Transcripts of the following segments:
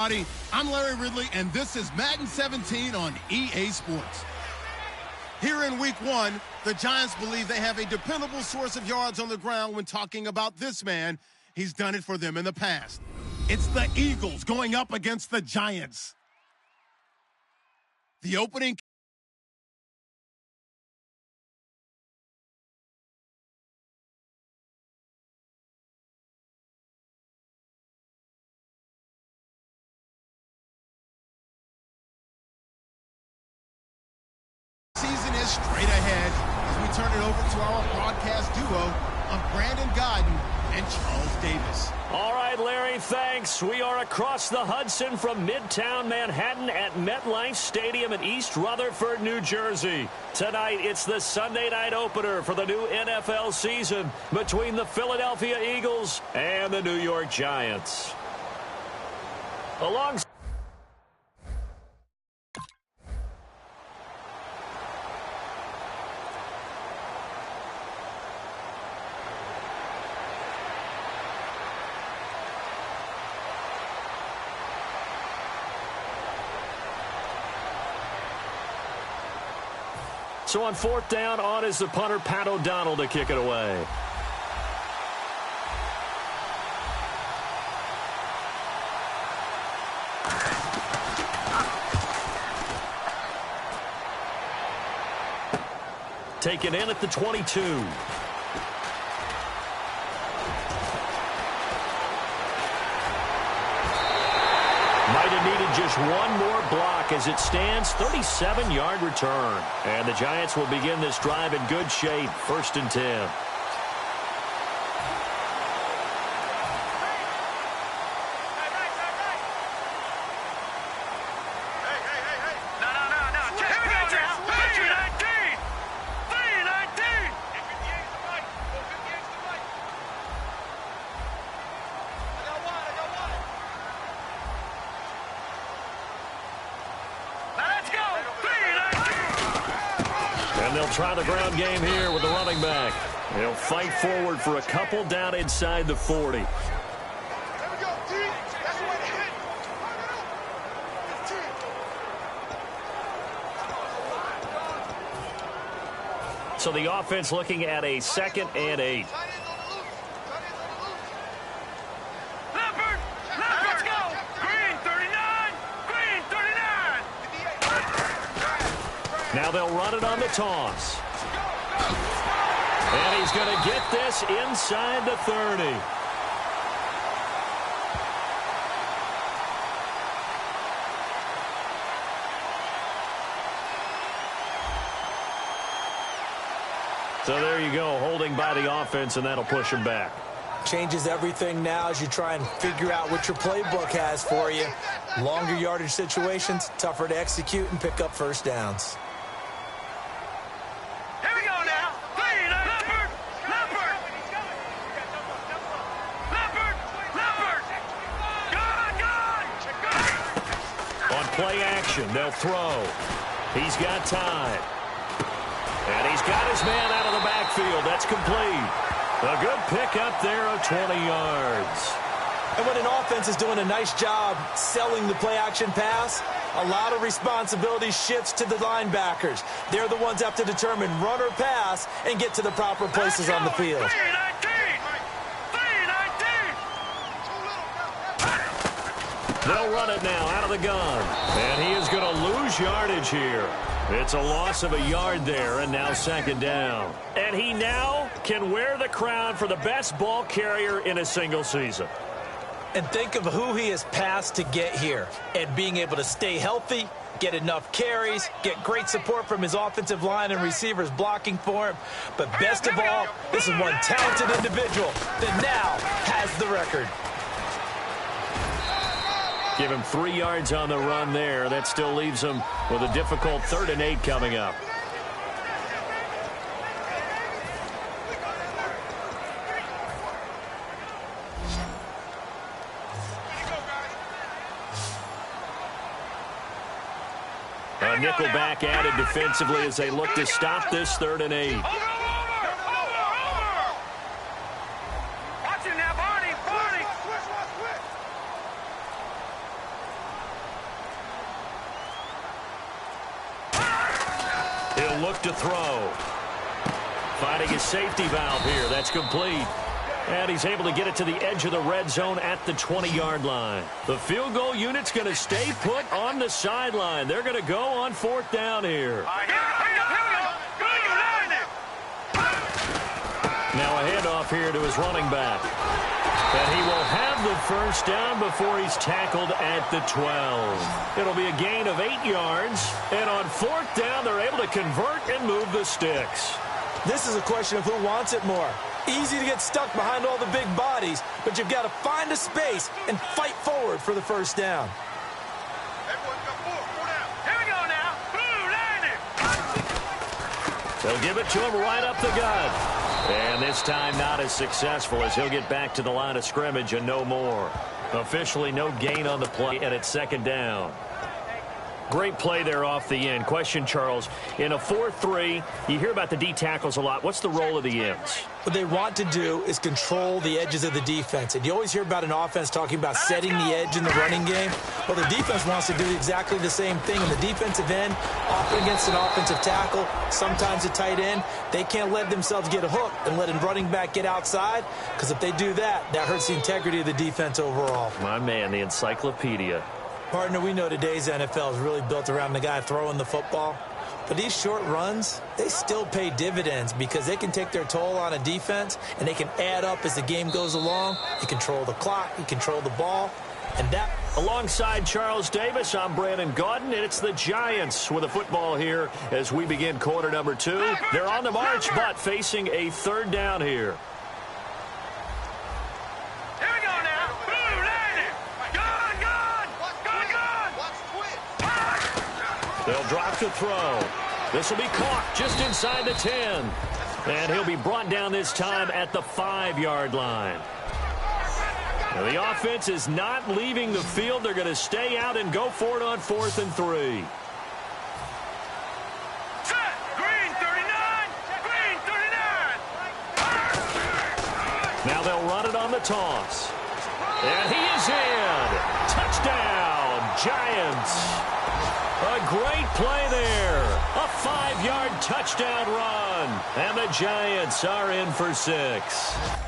I'm Larry Ridley, and this is Madden 17 on EA Sports. Here in Week 1, the Giants believe they have a dependable source of yards on the ground when talking about this man. He's done it for them in the past. It's the Eagles going up against the Giants. The opening season is straight ahead as we turn it over to our broadcast duo of Brandon Gaudin and Charles Davis. All right, Larry, thanks. We are across the Hudson from Midtown Manhattan at MetLife Stadium in East Rutherford, New Jersey. Tonight, it's the Sunday night opener for the new NFL season between the Philadelphia Eagles and the New York Giants. So on fourth down, on is the punter, Pat O'Donnell, to kick it away. Taken in at the 22. Might have needed just one more block as it stands, 37-yard return. And the Giants will begin this drive in good shape, 1st and 10. And they'll try the ground game here with the running back. They'll fight forward for a couple down inside the 40. So the offense looking at a 2nd and 8. Now they'll run it on the toss. And he's going to get this inside the 30. So there you go, holding by the offense, and that'll push him back. Changes everything now as you try and figure out what your playbook has for you. Longer yardage situations, tougher to execute and pick up first downs. Play action. They'll throw. He's got time. And he's got his man out of the backfield. That's complete. A good pickup there of 20 yards. And when an offense is doing a nice job selling the play action pass, a lot of responsibility shifts to the linebackers. They're the ones that have to determine run or pass and get to the proper places on the field. They'll run it now out of the gun. And he is going to lose yardage here. It's a loss of a yard there, and now 2nd down. And he now can wear the crown for the best ball carrier in a single season. And think of who he has passed to get here. And being able to stay healthy, get enough carries, get great support from his offensive line and receivers blocking for him. But best of all, this is one talented individual that now has the record. Give him 3 yards on the run there. That still leaves him with a difficult 3rd and 8 coming up. A nickel back added defensively as they look to stop this 3rd and 8. He'll look to throw. Finding his safety valve here. That's complete. And he's able to get it to the edge of the red zone at the 20-yard line. The field goal unit's going to stay put on the sideline. They're going to go on 4th down here. Now a handoff here to his running back. And he will have the first down before he's tackled at the 12. It'll be a gain of 8 yards. And on 4th down, they're able to convert and move the sticks. This is a question of who wants it more. Easy to get stuck behind all the big bodies, but you've got to find a space and fight forward for the first down. They'll give it to him right up the gut. And this time not as successful as he'll get back to the line of scrimmage and no more. Officially no gain on the play, and it's 2nd down. Great play there off the end. Question, Charles, in a 4-3, you hear about the D tackles a lot. What's the role of the ends? What they want to do is control the edges of the defense. And you always hear about an offense talking about setting the edge in the running game. Well, the defense wants to do exactly the same thing. And the defensive end, often against an offensive tackle, sometimes a tight end, they can't let themselves get hooked and let a running back get outside, because if they do that, that hurts the integrity of the defense overall. My man, the encyclopedia. Partner, we know today's NFL is really built around the guy throwing the football. But these short runs, they still pay dividends because they can take their toll on a defense, and they can add up as the game goes along. You control the clock, you control the ball, and that... Alongside Charles Davis, I'm Brandon Gaudin, and it's the Giants with a football here as we begin quarter number 2. They're on the march, but facing a 3rd down here. They'll drop to throw. This will be caught just inside the 10. And he'll be brought down this time at the 5-yard line. Now the offense is not leaving the field. They're going to stay out and go for it on 4th and 3. Now they'll run it on the toss. And he is in. Touchdown, Giants. A great play there. A 5-yard touchdown run. And the Giants are in for 6.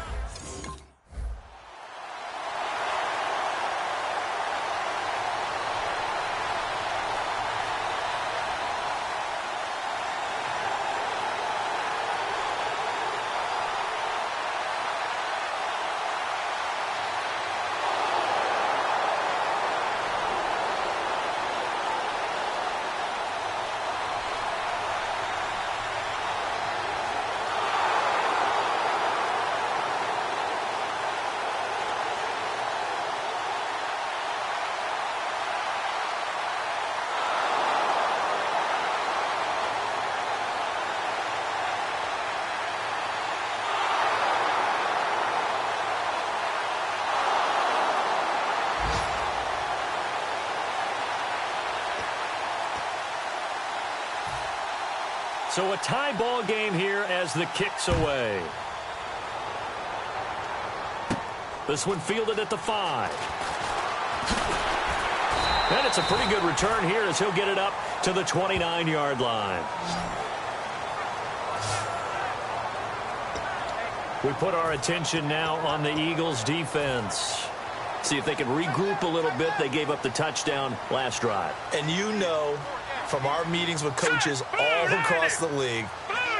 So a tie ball game here as the kick's away. This one fielded at the 5. And it's a pretty good return here as he'll get it up to the 29-yard line. We put our attention now on the Eagles' defense. See if they can regroup a little bit. They gave up the touchdown last drive. And you know, from our meetings with coaches all across the league,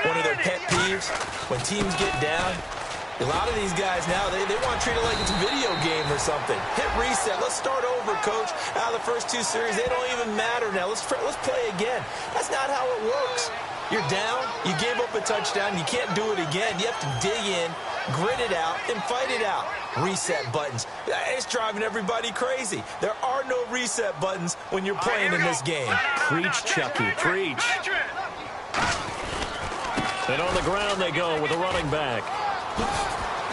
one of their pet peeves, when teams get down, a lot of these guys now, they want to treat it like it's a video game or something. Hit reset. Let's start over, coach. Out of the first 2 series, they don't even matter now. Let's play again. That's not how it works. You're down. You gave up a touchdown. You can't do it again. You have to dig in, grit it out, and fight it out. Reset buttons. It's driving everybody crazy. There are no reset buttons when you're playing in this game. Preach, Chucky. Preach. And on the ground they go with a running back.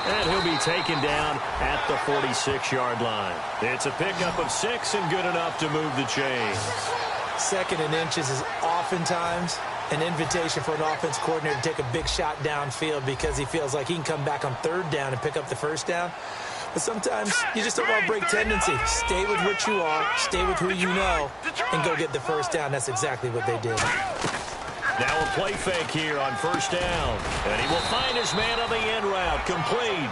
And he'll be taken down at the 46-yard line. It's a pickup of 6 and good enough to move the chains. 2nd and inches is oftentimes an invitation for an offense coordinator to take a big shot downfield because he feels like he can come back on 3rd down and pick up the first down. But sometimes you just don't want to break tendency. Stay with what you are, stay with who you know, and go get the first down. That's exactly what they did. Now a play fake here on first down. And he will find his man on the end route. Complete.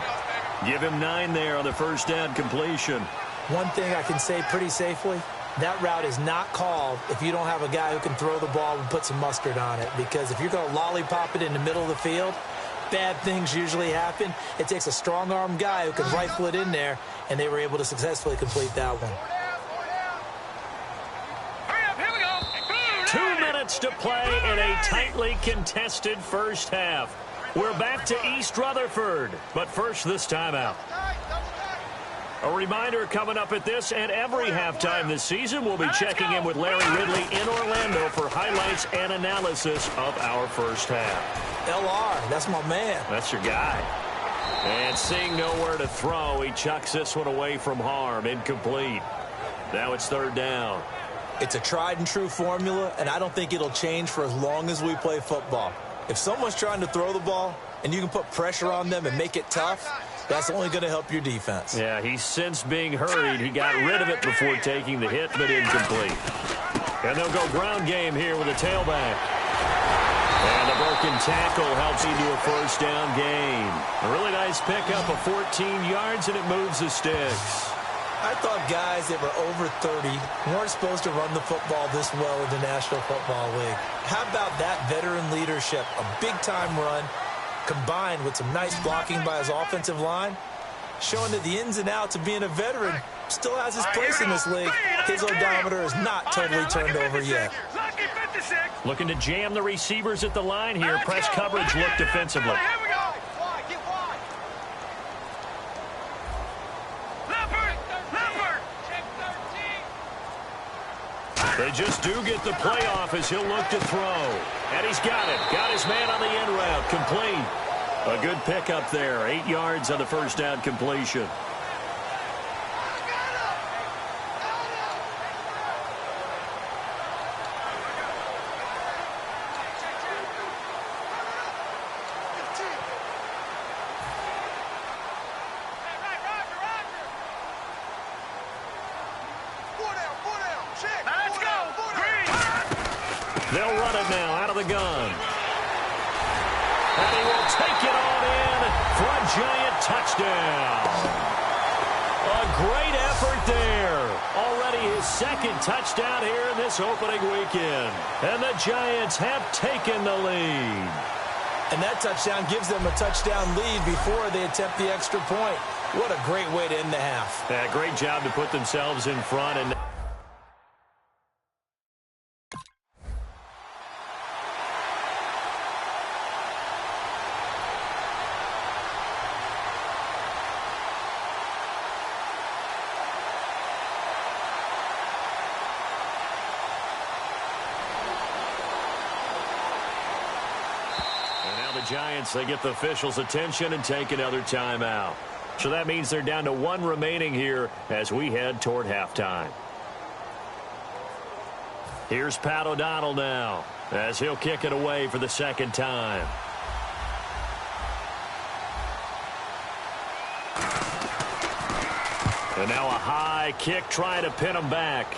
Give him 9 there on the first down completion. One thing I can say pretty safely, that route is not called if you don't have a guy who can throw the ball and put some mustard on it. Because if you're going to lollipop it in the middle of the field, bad things usually happen. It takes a strong-arm guy who can rifle it in there, and they were able to successfully complete that one. 2 minutes to play in a tightly contested first half. We're back to East Rutherford, but first this timeout. A reminder coming up at this and every halftime this season, we'll be checking in with Larry Ridley in Orlando for highlights and analysis of our first half. LR, that's my man. That's your guy. And seeing nowhere to throw, he chucks this one away from harm. Incomplete. Now it's third down. It's a tried and true formula, and I don't think it'll change for as long as we play football. If someone's trying to throw the ball and you can put pressure on them and make it tough, that's only going to help your defense. Yeah, he's since being hurried. He got rid of it before taking the hit, but incomplete. And they'll go ground game here with a tailback. And the broken tackle helps him to a first down gain. A really nice pickup of 14 yards, and it moves the sticks. I thought guys that were over 30 weren't supposed to run the football this well in the National Football League. How about that veteran leadership? A big-time run combined with some nice blocking by his offensive line, showing that the ins and outs of being a veteran still has his place in this league. His odometer is not totally turned over yet. Looking to jam the receivers at the line here. Press coverage look defensively. They just do get the playoff as he'll look to throw. And he's got it. Got his man on the end route. Complete. A good pickup there. 8 yards on the first down completion. They'll run it now out of the gun. And he will take it on in for a giant touchdown. A great effort there. Already his second touchdown here in this opening weekend. And the Giants have taken the lead. And that touchdown gives them a touchdown lead before they attempt the extra point. What a great way to end the half. Yeah, great job to put themselves in front. And Giants, they get the officials' attention and take another timeout. So that means they're down to 1 remaining here as we head toward halftime. Here's Pat O'Donnell now as he'll kick it away for the second time. And now a high kick trying to pin him back.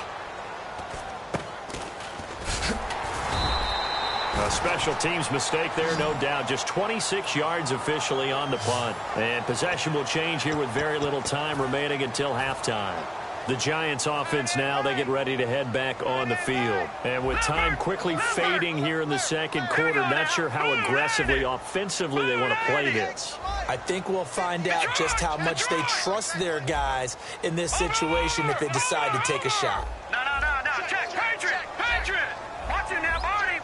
A special teams mistake there, no doubt. Just 26 yards officially on the punt. And possession will change here with very little time remaining until halftime. The Giants offense now, they get ready to head back on the field. And with time quickly fading here in the second quarter, not sure how aggressively, offensively they want to play this. I think we'll find out just how much they trust their guys in this situation if they decide to take a shot. No. Check. Patriot. Watch it now, Barney.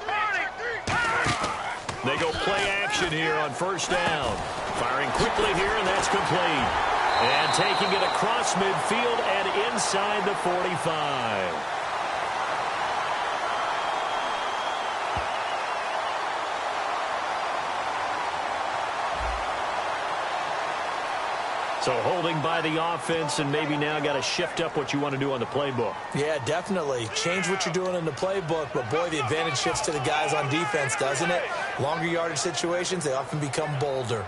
They go play action here on first down. Firing quickly here, and that's complete. And taking it across midfield and inside the 45. So holding by the offense, and maybe now got to shift up what you want to do on the playbook. Yeah, definitely. Change what you're doing in the playbook, but boy, the advantage shifts to the guys on defense, doesn't it? Longer yardage situations, they often become bolder.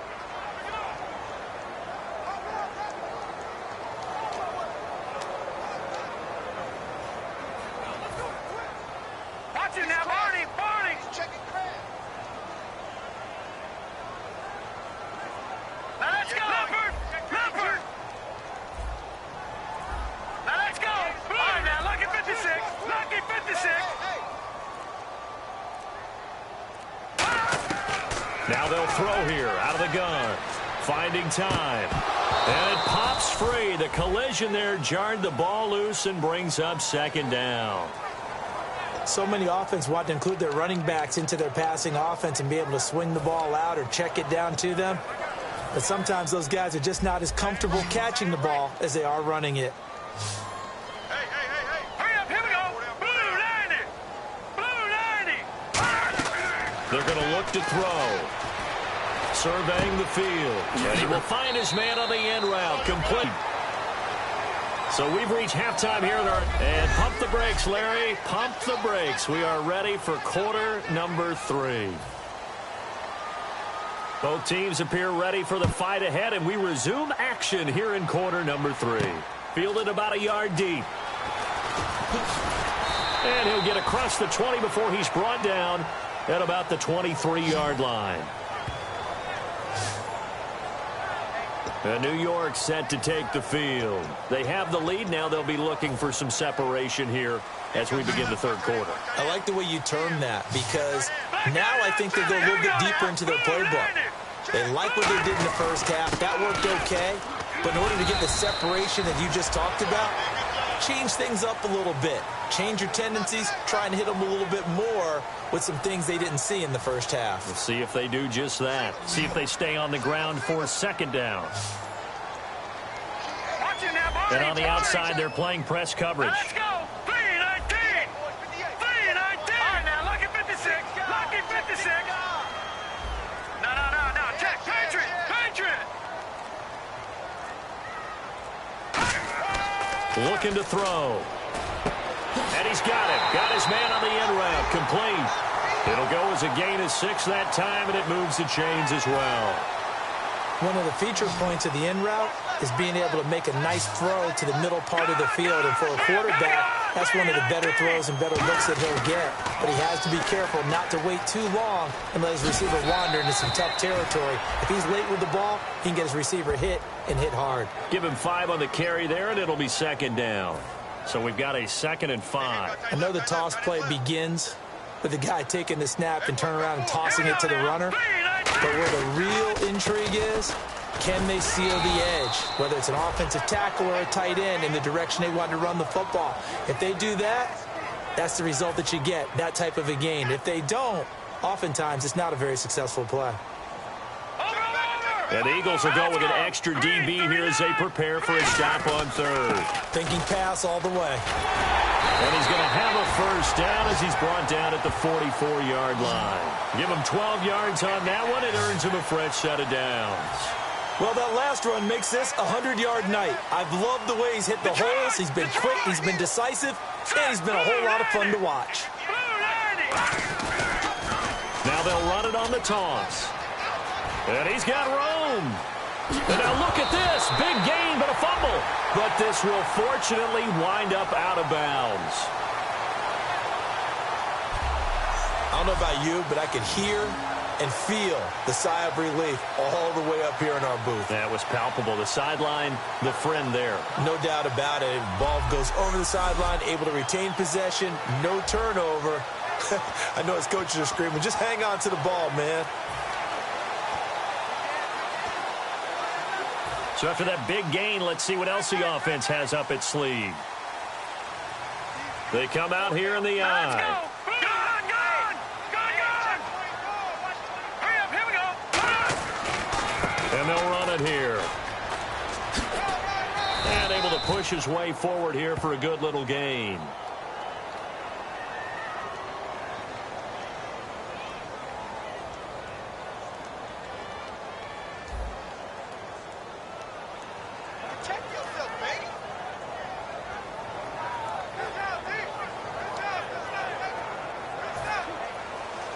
Watch it now, Barney. Check it, Craig. Now they'll throw here out of the gun. Finding time. And it pops free. The collision there jarred the ball loose and brings up second down. So many offense want to include their running backs into their passing offense and be able to swing the ball out or check it down to them. But sometimes those guys are just not as comfortable catching the ball as they are running it. Hurry up, here we go. Blue 90. Blue 90. They're going to look to throw. Surveying the field. And he will find his man on the end route. Complete. So we've reached halftime here. And pump the brakes, Larry. Pump the brakes. We are ready for quarter number 3. Both teams appear ready for the fight ahead, and we resume action here in quarter number 3. Fielded about a yard deep. And he'll get across the 20 before he's brought down at about the 23-yard line. And New York set to take the field. They have the lead. Now they'll be looking for some separation here as we begin the third quarter. I like the way you term that, because now I think they go a little bit deeper into their playbook. They like what they did in the first half. That worked okay. But in order to get the separation that you just talked about, change things up a little bit. Change your tendencies. Try and hit them a little bit more with some things they didn't see in the first half. We'll see if they do just that. See if they stay on the ground for second down. And on the outside, they're playing press coverage. Let's go. 3-19. 3-19. All right, now, lucky 56. Lucky 56. No. Check. Patriot. Looking to throw. And he's got it. Got his man on the end route. Complete. It'll go as a gain of 6 that time, and it moves the chains as well. One of the feature points of the end route is being able to make a nice throw to the middle part of the field. And for a quarterback, that's one of the better throws and better looks that he'll get. But he has to be careful not to wait too long and let his receiver wander into some tough territory. If he's late with the ball, he can get his receiver hit and hit hard. Give him 5 on the carry there, and it'll be second down. So we've got a 2nd and 5. I know the toss play begins with the guy taking the snap and turning around and tossing it to the runner. But where the real intrigue is, can they seal the edge? Whether it's an offensive tackle or a tight end in the direction they want to run the football. If they do that, that's the result that you get, that type of a gain. If they don't, oftentimes it's not a very successful play. And the Eagles will go with an extra DB here as they prepare for a stop on third. Thinking pass all the way. And he's going to have a first down as he's brought down at the 44-yard line. Give him 12 yards on that one. It earns him a fresh set of downs. Well, that last run makes this a 100-yard night. I've loved the way he's hit the holes. He's been quick, he's been decisive, and he's been a whole lot of fun to watch. Now they'll run it on the toss. And he's got room. And now look at this. Big gain, but a fumble. But this will fortunately wind up out of bounds. I don't know about you, but I could hear and feel the sigh of relief all the way up here in our booth. That was palpable. The sideline, the friend there. No doubt about it. Ball goes over the sideline, able to retain possession, no turnover. I know his coaches are screaming, just hang on to the ball, man. So after that big gain, let's see what else the offense has up its sleeve. They come out here in the eye. Hurry up, here we go. And they'll run it here. And able to push his way forward here for a good little gain.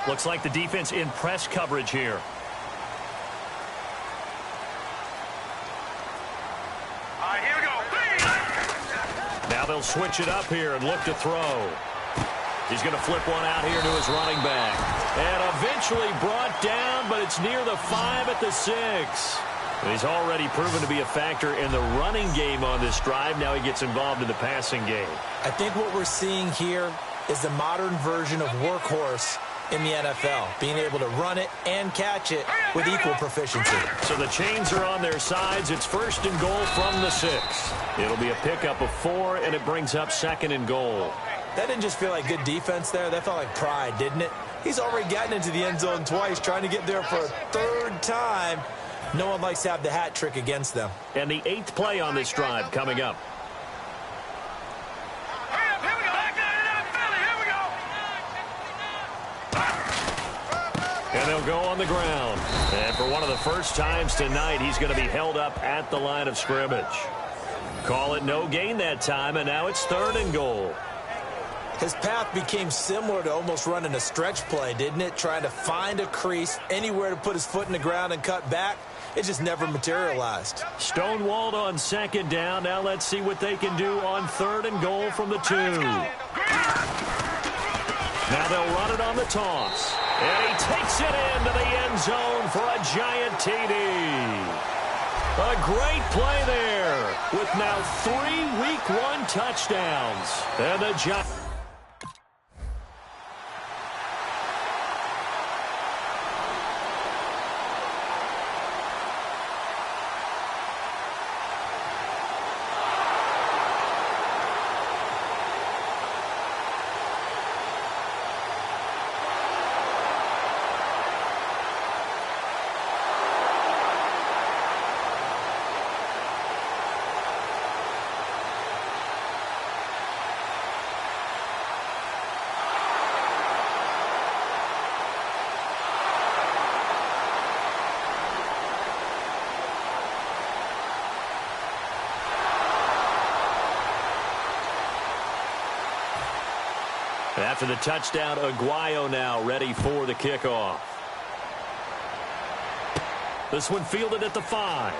Looks like the defense in press coverage here. All right, here we go. Now they'll switch it up here and look to throw. He's going to flip one out here to his running back. And eventually brought down, but it's near the 5 at the 6. And he's already proven to be a factor in the running game on this drive. Now he gets involved in the passing game. I think what we're seeing here is the modern version of workhorse in the NFL, being able to run it and catch it with equal proficiency. So the chains are on their sides. It's 1st and goal from the 6. It'll be a pickup of 4, and it brings up 2nd and goal. That didn't just feel like good defense there. That felt like pride, didn't it? He's already gotten into the end zone twice, trying to get there for a 3rd time. No one likes to have the hat trick against them. And the 8th play on this drive coming up. And they'll go on the ground. And for one of the first times tonight, he's going to be held up at the line of scrimmage. Call it no gain that time, and now it's 3rd and goal. His path became similar to almost running a stretch play, didn't it? Trying to find a crease, anywhere to put his foot in the ground and cut back. It just never materialized. Stonewalled on 2nd down. Now let's see what they can do on 3rd and goal from the 2. Now they'll run it on the toss. And he takes it into the end zone for a giant TD. A great play there with now 3 Week 1 touchdowns. And the Giants. After the touchdown, Aguayo now ready for the kickoff. This one fielded at the 5.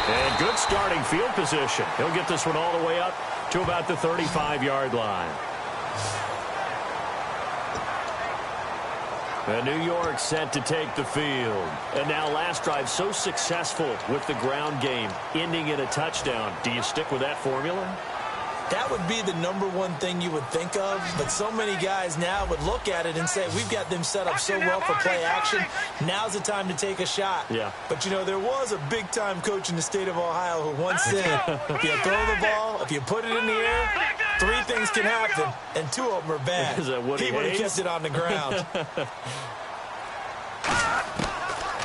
And good starting field position. He'll get this one all the way up to about the 35-yard line. And New York set to take the field. And now last drive so successful with the ground game, ending in a touchdown. Do you stick with that formula? That would be the #1 thing you would think of, but so many guys now would look at it and say, we've got them set up so well for play action. Now's the time to take a shot. Yeah. But, you know, there was a big-time coach in the state of Ohio who once said, if you throw the ball, if you put it in the air, 3 things can happen, and 2 of them are bad. Is that Woody He would have Hayes? kept it on the ground.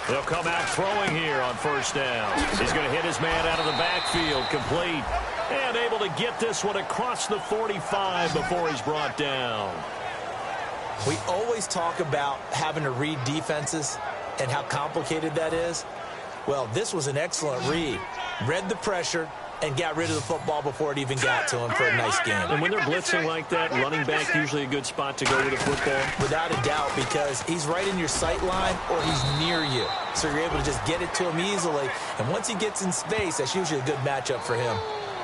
They'll come out throwing here on 1st down. He's going to hit his man out of the backfield, complete. And able to get this one across the 45 before he's brought down. We always talk about having to read defenses and how complicated that is. Well, this was an excellent read. Read the pressure and got rid of the football before it even got to him for a nice game. And when they're blitzing like that, running back usually a good spot to go with the football? Without a doubt, because he's right in your sight line or he's near you. So you're able to just get it to him easily. And once he gets in space, that's usually a good matchup for him.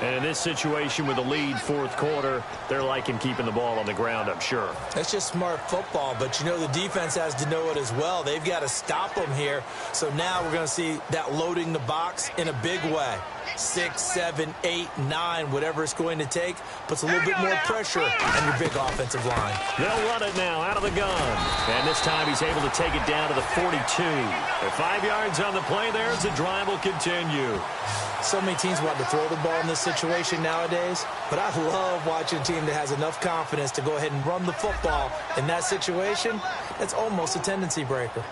And in this situation with the lead 4th quarter, they're liking keeping the ball on the ground, I'm sure. That's just smart football, but you know the defense has to know it as well. They've got to stop them here. So now we're going to see that loading the box in a big way. 6, 7, 8, 9, whatever it's going to take, puts a little bit more pressure on your big offensive line. They'll run it now out of the gun. And this time he's able to take it down to the 42. At 5 yards on the play there, the drive will continue. So many teams want to throw the ball in this situation nowadays, but I love watching a team that has enough confidence to go ahead and run the football in that situation. That's almost a tendency breaker.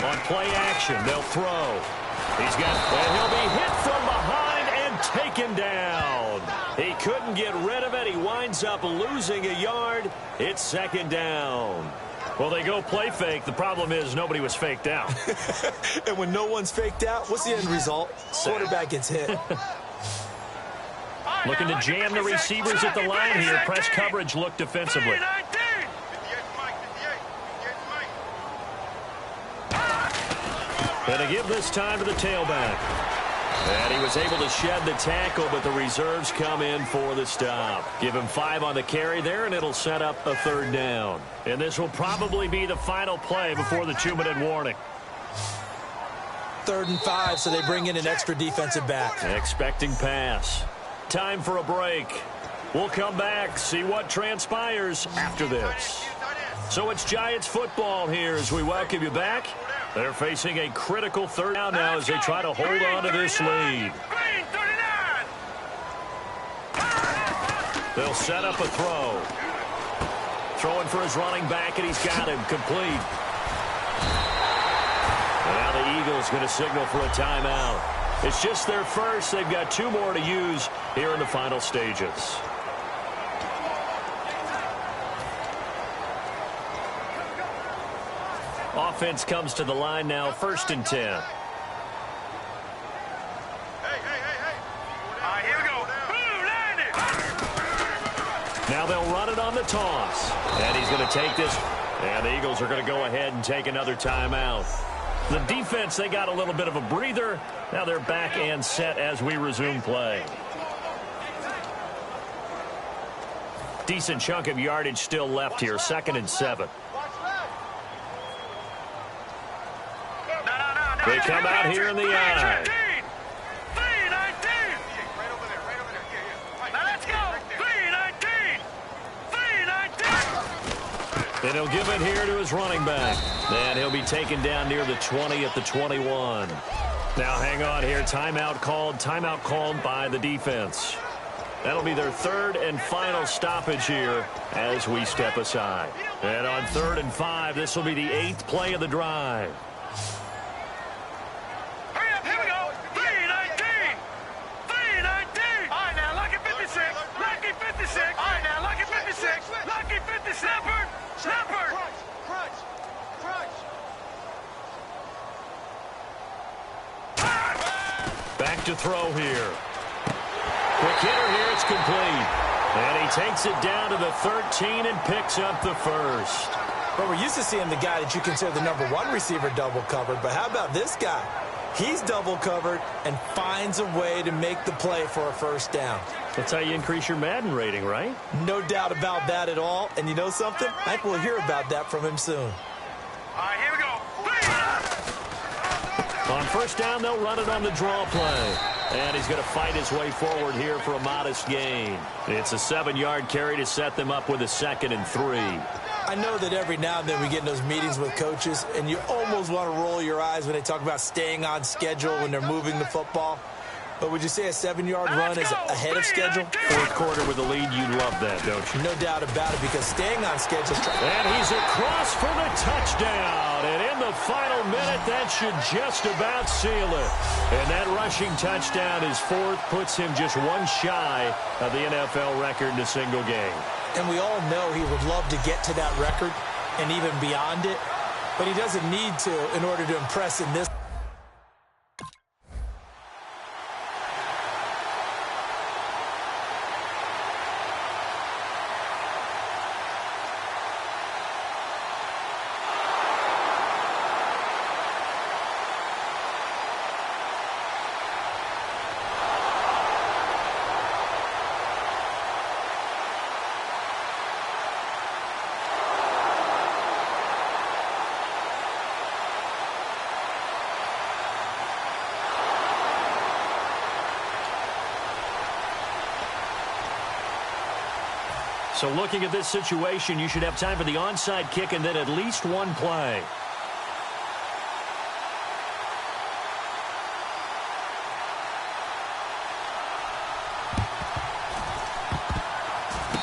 On play action, they'll throw. And he'll be hit from behind and taken down. He couldn't get rid of it. He winds up losing a yard. It's 2nd down. Well, they go play fake. The problem is nobody was faked out. And when no one's faked out, what's the end result? Quarterback gets hit. Looking to jam the receivers at the line here. Press coverage look defensively. And to give this time to the tailback. And he was able to shed the tackle, but the reserves come in for the stop. Give him 5 on the carry there, and it'll set up a 3rd down. And this will probably be the final play before the 2-minute warning. 3rd and 5, so they bring in an extra defensive back. Expecting pass. Time for a break. We'll come back, see what transpires after this. So it's Giants football here as we welcome you back. They're facing a critical third down now as they try to hold on to this lead. They'll set up a throw. Throwing for his running back, and he's got him complete. And now the Eagles going to signal for a timeout. It's just their first. They've got 2 more to use here in the final stages. Offense comes to the line now, 1st and 10. Here we go. Now they'll run it on the toss. And he's going to take this. And the Eagles are going to go ahead and take another timeout. The defense, they got a little bit of a breather. Now they're back and set as we resume play. Decent chunk of yardage still left here, 2nd and 7. They come out here in the eye. And he'll give it here to his running back. And he'll be taken down near the 20 at the 21. Now hang on here. Timeout called by the defense. That'll be their 3rd and final stoppage here as we step aside. And on 3rd and 5, this will be the 8th play of the drive. Back to throw here. Quick hitter here, it's complete. And he takes it down to the 13 and picks up the 1st. Well, we're used to seeing the guy that you consider the #1 receiver double covered, but how about this guy? He's double covered and finds a way to make the play for a 1st down. That's how you increase your Madden rating, right? No doubt about that at all. And you know something? I think we'll hear about that from him soon. All right, here we go. On 1st down, they'll run it on the draw play. And he's going to fight his way forward here for a modest gain. It's a 7-yard carry to set them up with a 2nd and 3. I know that every now and then we get in those meetings with coaches, and you almost want to roll your eyes when they talk about staying on schedule when they're moving the football. But would you say a 7-yard run is ahead of schedule? 4th quarter with a lead, you love that, don't you? No doubt about it, because staying on schedule. And he's across for the touchdown. And in the final minute, that should just about seal it. And that rushing touchdown, his 4th, puts him just 1 shy of the NFL record in a single game. And we all know he would love to get to that record and even beyond it. But he doesn't need to in order to impress in this. So looking at this situation, you should have time for the onside kick and then at least 1 play.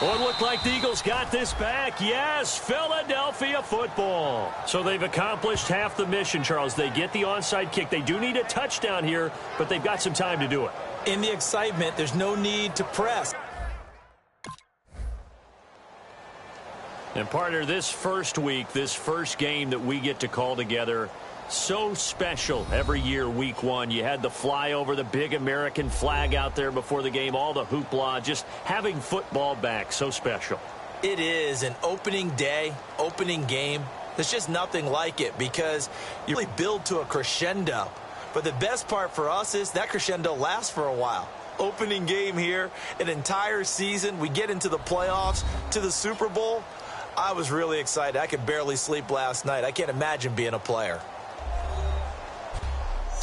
Oh, it looked like the Eagles got this back. Yes, Philadelphia football. So they've accomplished half the mission, Charles. They get the onside kick. They do need a touchdown here, but they've got some time to do it. In the excitement, there's no need to press. And partner, this first week, this first game that we get to call together, so special every year, week 1. You had the flyover, the big American flag out there before the game, all the hoopla, just having football back, so special. It is an opening day, opening game. There's just nothing like it because you really build to a crescendo. But the best part for us is that crescendo lasts for a while. Opening game here, an entire season. We get into the playoffs, to the Super Bowl. I was really excited. I could barely sleep last night. I can't imagine being a player.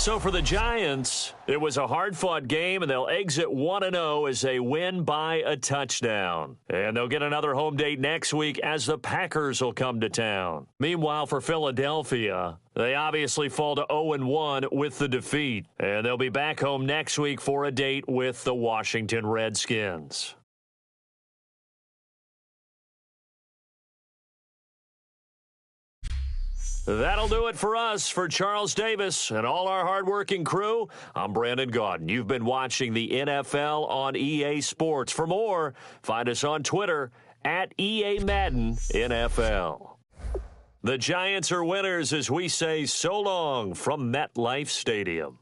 So for the Giants, it was a hard-fought game, and they'll exit 1-0 as they win by a touchdown. And they'll get another home date next week as the Packers will come to town. Meanwhile, for Philadelphia, they obviously fall to 0-1 with the defeat. And they'll be back home next week for a date with the Washington Redskins. That'll do it for us. For Charles Davis and all our hardworking crew, I'm Brandon Gaudin. You've been watching the NFL on EA Sports. For more, find us on Twitter at EA Madden NFL. The Giants are winners as we say so long from MetLife Stadium.